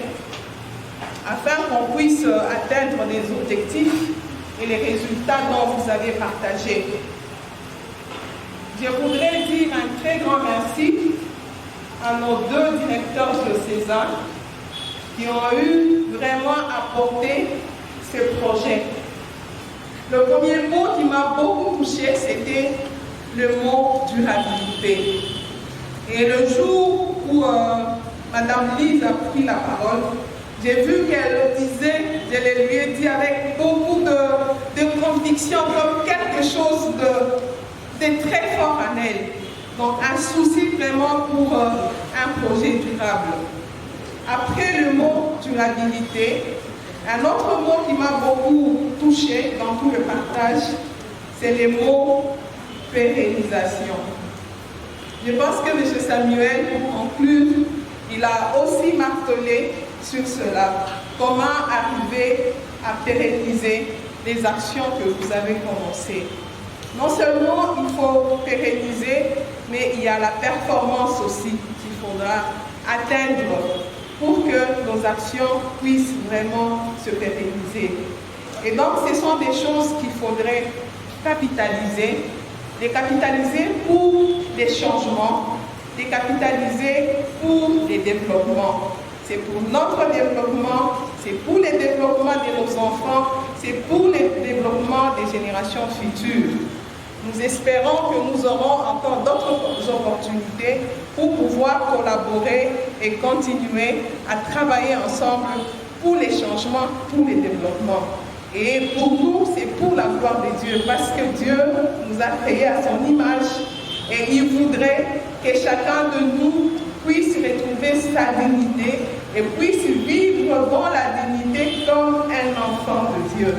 afin qu'on puisse atteindre les objectifs et les résultats dont vous avez partagé. Je voudrais dire un très grand merci à nos 2 directeurs diocésains qui ont eu vraiment à porter ce projet. Le premier mot qui m'a beaucoup touché, c'était le mot durabilité. Et le jour où Madame Lise a pris la parole, j'ai vu qu'elle le disait, je le lui ai dit avec beaucoup de conviction, comme quelque chose de très fort en elle. Donc un souci vraiment pour un projet durable. Après le mot durabilité, un autre mot qui m'a beaucoup touché dans tout le partage, c'est le mot pérennisation. Je pense que M. Samuel, pour conclure, il a aussi martelé sur cela. Comment arriver à pérenniser les actions que vous avez commencées. Non seulement il faut pérenniser, mais il y a la performance aussi qu'il faudra atteindre pour que nos actions puissent vraiment se pérenniser. Et donc ce sont des choses qu'il faudrait capitaliser, les capitaliser pour les changements, les capitaliser pour les développements. C'est pour notre développement, c'est pour le développement de nos enfants, c'est pour le développement des générations futures. Nous espérons que nous aurons encore d'autres opportunités pour pouvoir collaborer et continuer à travailler ensemble pour les changements, pour les développements. Et pour nous, c'est pour la gloire de Dieu, parce que Dieu nous a créés à son image et il voudrait que chacun de nous puisse retrouver sa dignité et puisse vivre dans la dignité comme un enfant de Dieu.